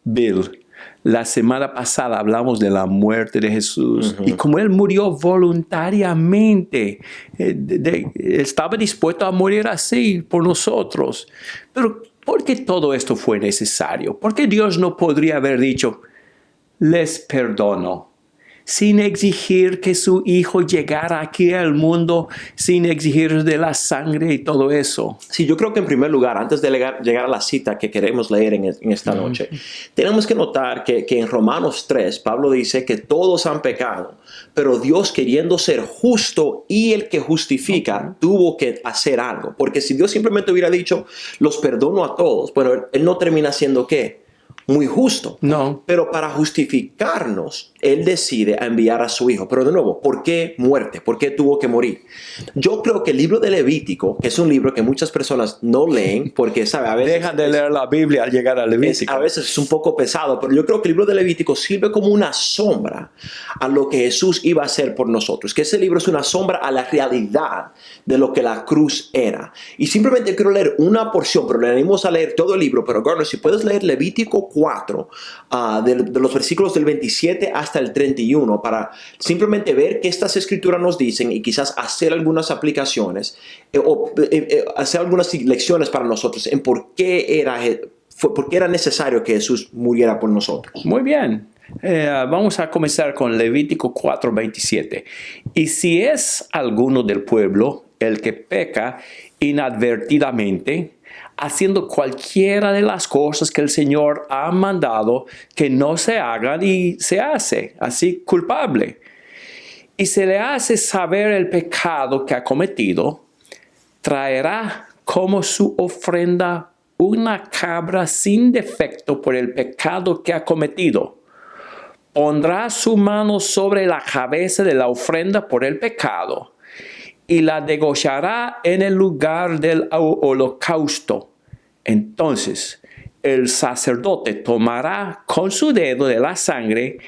Bill, la semana pasada hablamos de la muerte de Jesús y como Él murió voluntariamente. Estaba dispuesto a morir así por nosotros. Pero ¿por qué todo esto fue necesario? ¿Por qué Dios no podría haber dicho, les perdono, sin exigir que su Hijo llegara aquí al mundo, sin exigir de la sangre y todo eso? Sí, yo creo que en primer lugar, antes de llegar a la cita que queremos leer en esta noche, tenemos que notar que en Romanos 3, Pablo dice que todos han pecado, pero Dios, queriendo ser justo y el que justifica, tuvo que hacer algo. Porque si Dios simplemente hubiera dicho, los perdono a todos, bueno, Él no termina siendo ¿qué? Muy justo. No. Pero para justificarnos, Él decide enviar a su Hijo. Pero de nuevo, ¿por qué muerte? ¿Por qué tuvo que morir? Yo creo que el libro de Levítico, que es un libro que muchas personas no leen, porque, ¿sabe? A veces dejan de leer la Biblia al llegar a Levítico. A veces es un poco pesado, pero yo creo que el libro de Levítico sirve como una sombra a lo que Jesús iba a hacer por nosotros. Que ese libro es una sombra a la realidad de lo que la cruz era. Y simplemente quiero leer una porción, pero le animamos a leer todo el libro. Pero Gardner, si puedes leer Levítico 4, de los versículos del 27 hasta el 31, para simplemente ver qué estas escrituras nos dicen y quizás hacer algunas aplicaciones o hacer algunas lecciones para nosotros en por qué era necesario que Jesús muriera por nosotros. Muy bien. Vamos a comenzar con Levítico 4:27. Y si es alguno del pueblo el que peca inadvertidamente, haciendo cualquiera de las cosas que el Señor ha mandado que no se hagan y se hace así culpable, y se le hace saber el pecado que ha cometido, traerá como su ofrenda una cabra sin defecto por el pecado que ha cometido. Pondrá su mano sobre la cabeza de la ofrenda por el pecado y la degollará en el lugar del holocausto. Entonces el sacerdote tomará con su dedo de la sangre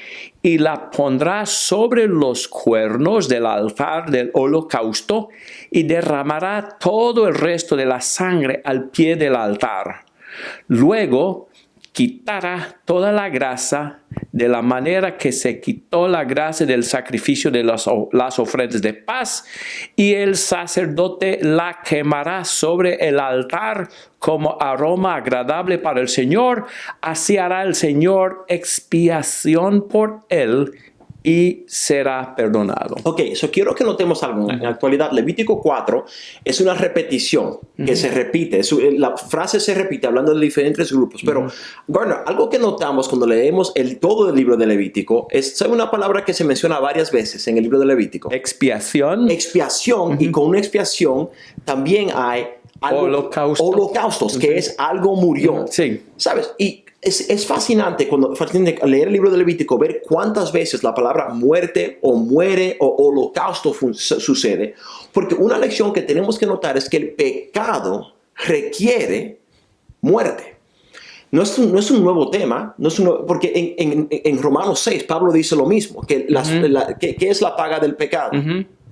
y la pondrá sobre los cuernos del altar del holocausto y derramará todo el resto de la sangre al pie del altar. Luego quitará toda la grasa de la manera que se quitó la grasa del sacrificio de las ofrendas de paz, y el sacerdote la quemará sobre el altar como aroma agradable para el Señor. Así hará el Señor expiación por él y será perdonado. Ok, quiero que notemos algo. En la actualidad, Levítico 4 es una repetición que se repite. La frase se repite hablando de diferentes grupos. Pero, Gardner, algo que notamos cuando leemos todo el libro de Levítico es una palabra que se menciona varias veces en el libro de Levítico. Expiación. Expiación, y con una expiación también hay holocaustos, que es algo murió. Sí. ¿Sabes? Y es fascinante leer el libro de Levítico, ver cuántas veces la palabra muerte o muere o holocausto sucede, porque una lección que tenemos que notar es que el pecado requiere muerte. No es un nuevo tema, porque en Romanos 6 Pablo dice lo mismo, que ¿qué es la paga del pecado?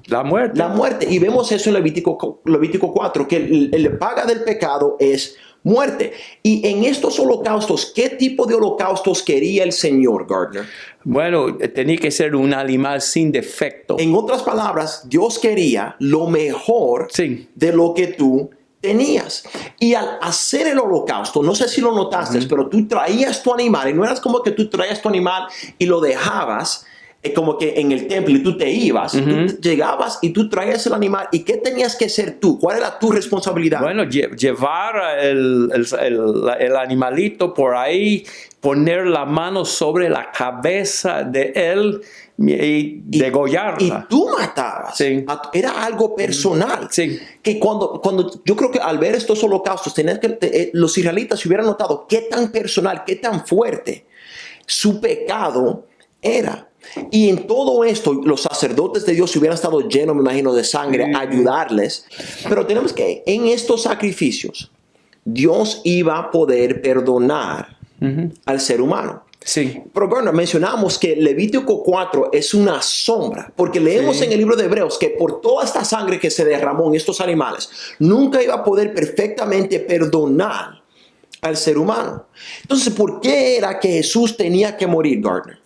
La muerte. La muerte. Y vemos eso en Levítico 4, que la paga del pecado es muerte. Y en estos holocaustos, ¿qué tipo de holocaustos quería el Señor, Gardner? Bueno, tenía que ser un animal sin defecto. En otras palabras, Dios quería lo mejor de lo que tú tenías. Y al hacer el holocausto, no sé si lo notaste, pero tú traías tu animal, y no eras como que tú traías tu animal y lo dejabas como que en el templo y tú te ibas, tú llegabas y tú traías el animal. ¿Y qué tenías que hacer tú? ¿Cuál era tu responsabilidad? Bueno, llevar el animalito por ahí, poner la mano sobre la cabeza de él y degollarla. Y tú matabas. Sí. Era algo personal. Sí. Que cuando yo creo que al ver estos holocaustos, los israelitas se hubieran notado qué tan personal, qué tan fuerte su pecado era. Y en todo esto, los sacerdotes de Dios hubieran estado llenos, me imagino, de sangre, a ayudarles. Pero tenemos que, en estos sacrificios, Dios iba a poder perdonar al ser humano. Sí. Pero bueno, mencionamos que Levítico 4 es una sombra, porque leemos en el libro de Hebreos que por toda esta sangre que se derramó en estos animales, nunca iba a poder perfectamente perdonar al ser humano. Entonces, ¿por qué era que Jesús tenía que morir, Gardner?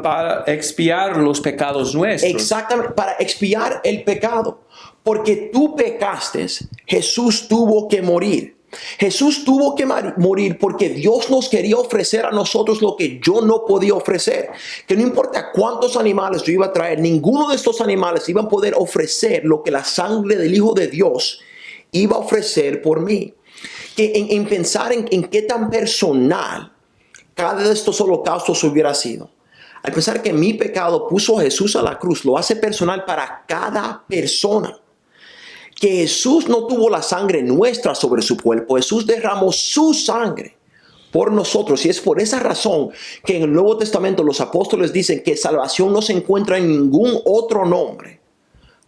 Para expiar los pecados nuestros. Exactamente, para expiar el pecado. Porque tú pecaste, Jesús tuvo que morir. Jesús tuvo que morir porque Dios nos quería ofrecer a nosotros lo que yo no podía ofrecer. Que no importa cuántos animales yo iba a traer, ninguno de estos animales iba a poder ofrecer lo que la sangre del Hijo de Dios iba a ofrecer por mí. Que en pensar en qué tan personal cada de estos holocaustos hubiera sido. Al pensar que mi pecado puso a Jesús a la cruz, lo hace personal para cada persona. Que Jesús no tuvo la sangre nuestra sobre su cuerpo, Jesús derramó su sangre por nosotros. Y es por esa razón que en el Nuevo Testamento los apóstoles dicen que salvación no se encuentra en ningún otro nombre,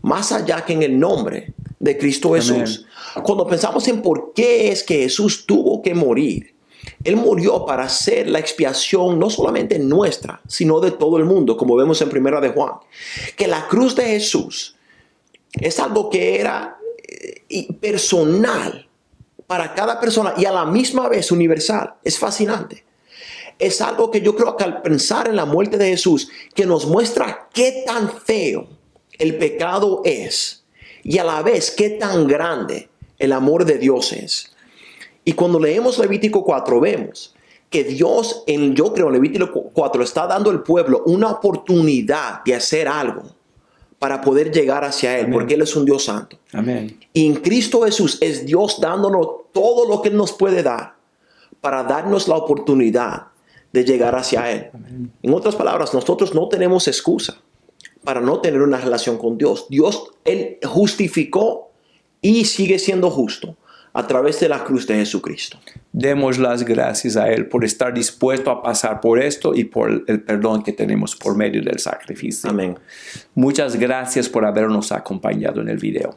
más allá que en el nombre de Cristo Jesús. Amén. Cuando pensamos en por qué es que Jesús tuvo que morir, Él murió para hacer la expiación no solamente nuestra, sino de todo el mundo, como vemos en 1 de Juan. Que la cruz de Jesús es algo que era personal para cada persona y a la misma vez universal. Es fascinante. Es algo que yo creo que al pensar en la muerte de Jesús, que nos muestra qué tan feo el pecado es y a la vez qué tan grande el amor de Dios es. Y cuando leemos Levítico 4 vemos que Dios, yo creo en Levítico 4, está dando al pueblo una oportunidad de hacer algo para poder llegar hacia Él. Amén. Porque Él es un Dios santo. Amén. Y en Cristo Jesús es Dios dándonos todo lo que Él nos puede dar para darnos la oportunidad de llegar hacia Él. Amén. En otras palabras, nosotros no tenemos excusa para no tener una relación con Dios. Dios, Él justificó y sigue siendo justo a través de la cruz de Jesucristo. Demos las gracias a Él por estar dispuesto a pasar por esto y por el perdón que tenemos por medio del sacrificio. Amén. Muchas gracias por habernos acompañado en el video.